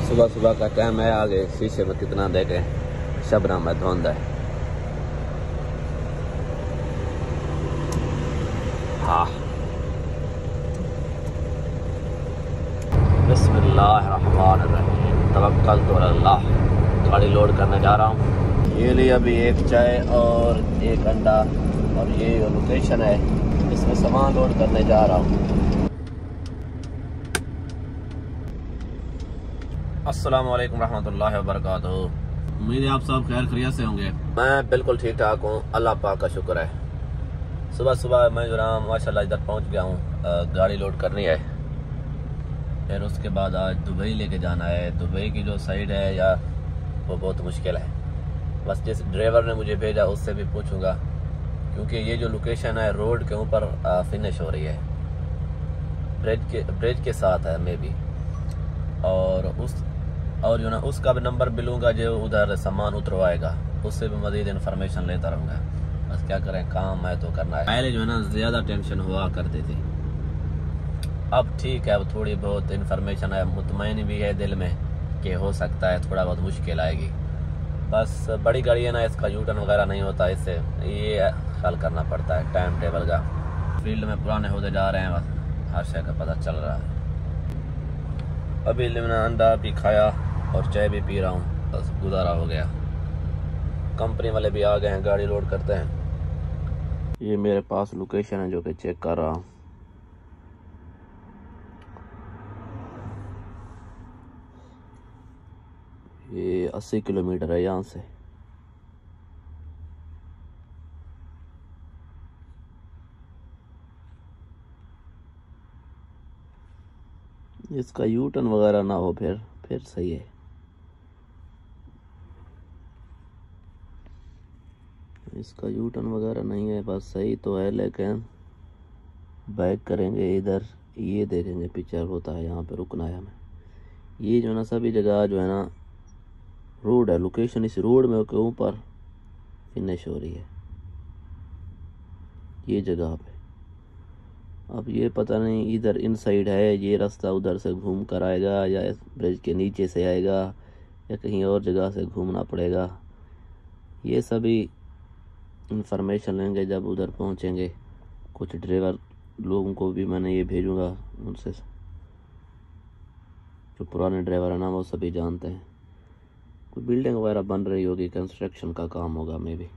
सुबह सुबह का टाइम है, आगे शीशे में कितना देखे शबनम है, धुंध है। हाँ, बिस्मिल्लाहिर्रहमानिर्रहीम, तवक्कल तो अल्लाह। गाड़ी लोड करने जा रहा हूँ। ये लिए अभी एक चाय और एक अंडा, और ये लोकेशन है, इसमें सामान लोड करने जा रहा हूँ। अस्सलाम वालेकुम रहमतुल्लाहि व बरकातुहू। उम्मीद है आप सब खैर खैरियत से होंगे। मैं बिल्कुल ठीक ठाक हूँ, अल्लाह पाक का शुक्र है। सुबह सुबह मैं जो ना माशाल्लाह इधर पहुँच गया हूँ, गाड़ी लोड करनी है। फिर उसके बाद आज दुबई लेके जाना है। दुबई की जो साइड है या वो बहुत मुश्किल है। बस जिस ड्राइवर ने मुझे भेजा उससे भी पूछूंगा, क्योंकि ये जो लोकेशन है रोड के ऊपर फिनिश हो रही है, ब्रिज के साथ है मे बी। और जो ना उसका भी नंबर मिलूंगा जो उधर सामान उतरवाएगा, उससे भी मज़ीद इन्फॉर्मेशन लेता रहूँगा। बस क्या करें, काम है तो करना है। पहले जो है ना ज़्यादा टेंशन हुआ करती थी, अब ठीक है, अब थोड़ी बहुत इन्फॉर्मेशन है, मुतमईन भी है दिल में कि हो सकता है थोड़ा बहुत मुश्किल आएगी। बस बड़ी गाड़ी है ना, इसका यूटर्न वगैरह नहीं होता, इससे ये हल करना पड़ता है टाइम टेबल का। फील्ड में पुराने होते जा रहे हैं, बस हर शय का पता चल रहा है। अभी मैंने अंडा भी खाया और चाय भी पी रहा हूँ, बस गुजारा हो गया। कंपनी वाले भी आ गए हैं, गाड़ी लोड करते हैं। ये मेरे पास लोकेशन है जो कि चेक कर रहा हूँ। ये 80 किलोमीटर है यहाँ से। इसका यू टर्न वगैरह ना हो फिर सही है। इसका यू टर्न वगैरह नहीं है, बस सही तो है, लेकिन बैक करेंगे इधर, ये देखेंगे पिक्चर होता है, यहाँ पे रुकना है हमें। ये जो है ना सभी जगह जो है ना रोड है, लोकेशन इस रोड में के ऊपर फिनिश हो रही है ये जगह पे। अब ये पता नहीं इधर इन साइड है, ये रास्ता उधर से घूम कर आएगा या इस ब्रिज के नीचे से आएगा या कहीं और जगह से घूमना पड़ेगा। ये सभी इंफॉर्मेशन लेंगे जब उधर पहुंचेंगे। कुछ ड्राइवर लोगों को भी मैंने ये भेजूंगा, उनसे जो पुराने ड्राइवर है ना वो सभी जानते हैं। कोई बिल्डिंग वगैरह बन रही होगी, कंस्ट्रक्शन का काम होगा मे बी।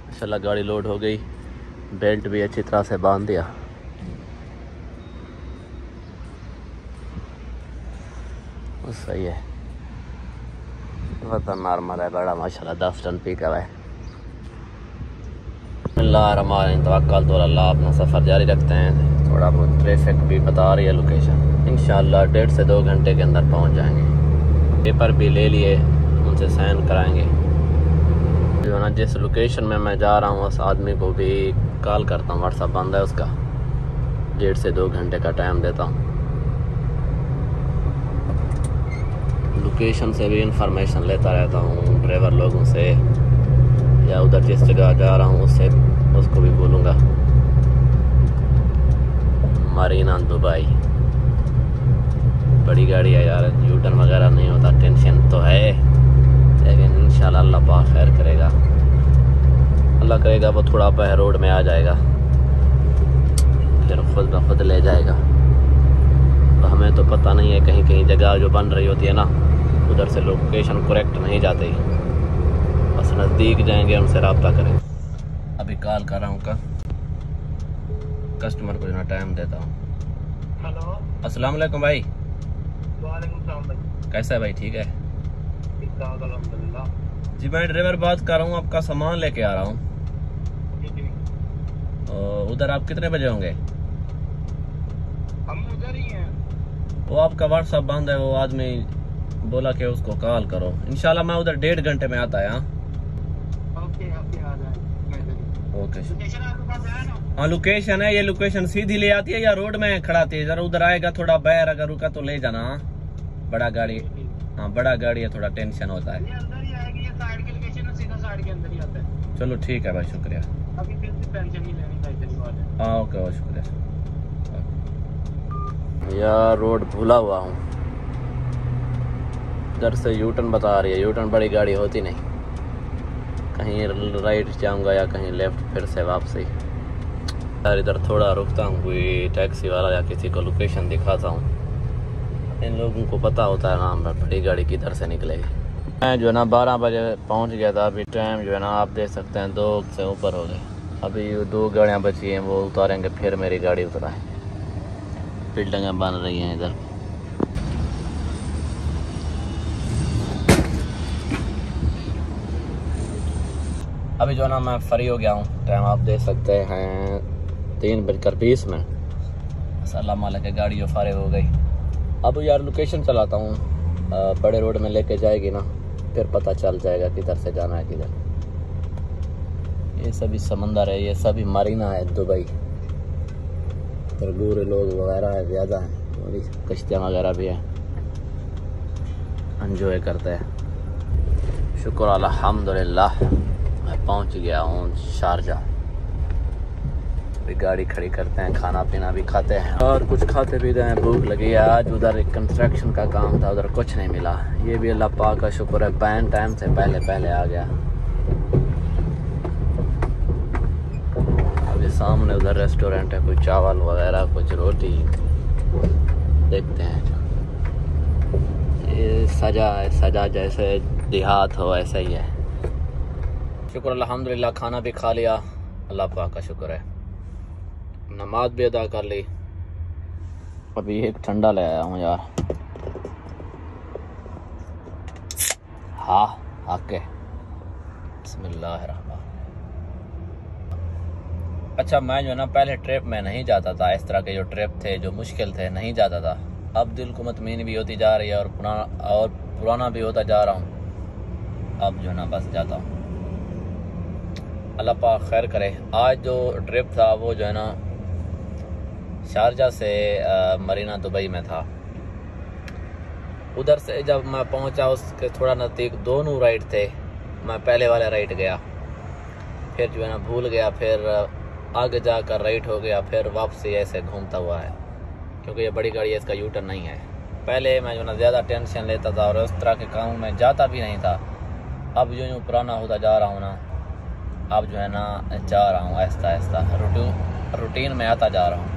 माशाल्लाह गाड़ी लोड हो गई, बेल्ट भी अच्छी तरह से बांध दिया। सही है, वह नॉर्मल है, बड़ा माशाल्लाह 10 टन पिकअप है। तवक्कल तो अल्लाह, अपना सफ़र जारी रखते हैं। थोड़ा बहुत ट्रैफिक भी बता रही है लोकेशन, इंशाल्लाह 1.5 से 2 घंटे के अंदर पहुंच जाएंगे। पेपर भी ले लिए, उनसे साइन कराएंगे। जो ना जिस लोकेशन में मैं जा रहा हूँ उस आदमी को भी कॉल करता हूँ, व्हाट्सअप बंद है उसका, 1.5 से 2 घंटे का टाइम देता हूँ। लोकेशन से भी इंफॉर्मेशन लेता रहता हूँ ड्राइवर लोगों से, या उधर जिस जगह जा रहा हूँ उससे उसको भी बोलूँगा। मरीना दुबई, बड़ी गाड़ी है यार, यू टर्न वगैरह नहीं होता, टेंशन तो है, लेकिन इंशाल्लाह अल्लाह पाक खैर करेगा। अल्लाह करेगा वो थोड़ा पह रोड में आ जाएगा, फिर खुद ब खुद ले जाएगा। तो हमें तो पता नहीं है, कहीं कहीं जगह जो बन रही होती है ना उधर से लोकेशन करेक्ट नहीं जाती, बस नज़दीक जाएंगे उनसे रब्ता करें। अभी कॉल कर रहा हूँ कस्टमर को, जो टाइम देता हूँ। हेलो, अस्सलाम वालेकुम भाई। वालेकुम सलाम भाई। कैसा है भाई, ठीक है? अल्हम्दुलिल्लाह जी मैं ड्राइवर बात कर रहा हूँ, आपका सामान लेके आ रहा हूँ। उधर आप कितने बजे होंगे? हम उधर ही हैं। वो आपका व्हाट्सअप बंद है, वो आदमी बोला कि उसको कॉल करो। इंशाल्लाह मैं उधर 1.5 घंटे में आता है। ओके ओके, आ जाएंगे। ओके, लोकेशन आपके पास है ना? हाँ लोकेशन है, ये लोकेशन सीधी ले आती है या रोड में खड़ाती है? जरा उधर आएगा, थोड़ा बैर अगर रुका तो ले जाना। बड़ा गाड़ी, हाँ बड़ा गाड़ी है, थोड़ा टेंशन होता है। ये अंदर ही आएगी, ये साइड की लोकेशन सीधा साइड के अंदर ही आता है। चलो ठीक है भाई, शुक्रिया। अभी फिर से टेंशन नहीं लेनी चाहिए तेरी बात है। हाँ ओके भाई, शुक्रिया। यार रोड भूला हुआ हूँ, इधर से यूटर्न बता रही है, यूटर्न बड़ी गाड़ी होती नहीं, कहीं राइट जाऊंगा या कहीं लेफ्ट, फिर से वापसी। यार इधर थोड़ा रुकता हूँ, कोई टैक्सी वाला या किसी को लोकेशन दिखाता हूँ, इन लोगों को पता होता है ना बड़ी गाड़ी किधर से निकलेगी। मैं जो है ना 12 बजे पहुँच गया था, अभी टाइम जो है ना आप देख सकते हैं 2 से ऊपर हो गए। अभी 2 गाड़ियाँ बची हैं, वो उतारेंगे फिर मेरी गाड़ी उतराएँ। बिल्डिंगें बन रही हैं इधर। अभी जो ना मैं फ्री हो गया हूँ, टाइम आप देख सकते हैं 3:20 में। सलाम अलैकुम, गाड़ी जो फारिग हो गई। अब यार लोकेशन चलाता हूँ, बड़े रोड में लेके जाएगी ना, फिर पता चल जाएगा किधर से जाना है किधर। ये सभी समंदर है, ये सभी मरीना है दुबई, तरगूर लोग वगैरह है ज़्यादा हैं, और कश्तियाँ वगैरह भी हैं, एंजॉय करते हैं। शुक्र अल्हम्दुलिल्लाह मैं पहुंच गया हूँ शारजा। अभी गाड़ी खड़ी करते हैं, खाना पीना भी खाते हैं और कुछ खाते पीते हैं, भूख लगी है। आज उधर एक कंस्ट्रक्शन का काम था, उधर कुछ नहीं मिला। ये भी अल्लाह पाक का शुक्र है, बैन टाइम से पहले आ गया। अभी सामने उधर रेस्टोरेंट है, कुछ चावल वगैरह कुछ रोटी, देखते हैं। ये सजा जैसे देहात हो ऐसा ही है। शुक्र अल्हम्दुलिल्लाह, खाना भी खा लिया, अल्लाह पाक का शुक्र है। नमाज भी अदा कर ली। अभी एक ठंडा ले आया हूँ यार। हाँ आके बिस्मिल्लाहिर्रहमान। अच्छा मैं जो है ना पहले ट्रिप में नहीं जाता था, इस तरह के जो ट्रिप थे जो मुश्किल थे नहीं जाता था। अब दिल को मतमीन भी होती जा रही है और पुराना भी होता जा रहा हूँ। अब जो है ना बस जाता हूँ, अल्लाह पाक खैर करे। आज जो ट्रिप था वो जो है ना शारजा से मरीना दुबई में था। उधर से जब मैं पहुंचा उसके थोड़ा नज़दीक दोनों राइड थे, मैं पहले वाले राइड गया, फिर जो है ना भूल गया, फिर आगे जाकर राइट हो गया, फिर वापसी ऐसे घूमता हुआ है, क्योंकि ये बड़ी गाड़ी है, इसका यूटर्न नहीं है। पहले मैं जो है ना ज़्यादा टेंशन लेता था और उस तरह के कामों में जाता भी नहीं था। अब यूँ पुराना होता जा रहा हूँ ना, अब जो है ना जा रहा हूँ आहिस्ता आहिस्ता, रूटीन में आता जा रहा हूँ।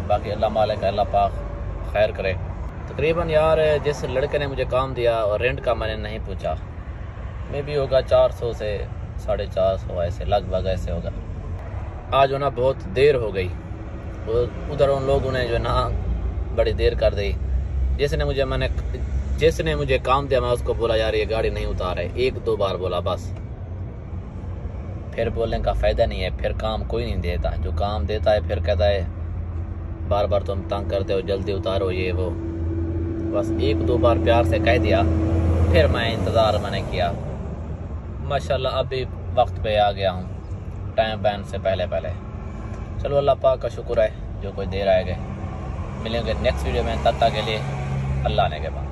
बाकी अल्लाह मालिक, अल्लाह पाक खैर करे। तकरीबन यार जिस लड़के ने मुझे काम दिया और रेंट का मैंने नहीं पूछा, मे भी होगा 400 से 450 ऐसे लगभग ऐसे होगा। आज जो ना बहुत देर हो गई, उधर उन लोगों ने जो ना बड़ी देर कर दी। जिसने मुझे काम दिया मैं उसको बोला यार ये गाड़ी नहीं उतारे, 1-2 बार बोला बस, फिर बोलने का फ़ायदा नहीं है। फिर काम कोई नहीं देता, जो काम देता है फिर कहता है बार बार तुम तंग करते हो, जल्दी उतारो ये वो। बस 1-2 बार प्यार से कह दिया, फिर मैं इंतज़ार मैंने किया। माशाल्लाह अभी वक्त पे आ गया हूँ, टाइम बैन से पहले। चलो अल्लाह पाक का शुक्र है जो कोई देर आएगा। मिलेंगे नेक्स्ट वीडियो में, तब तक के लिए अल्लाह ने के बाद।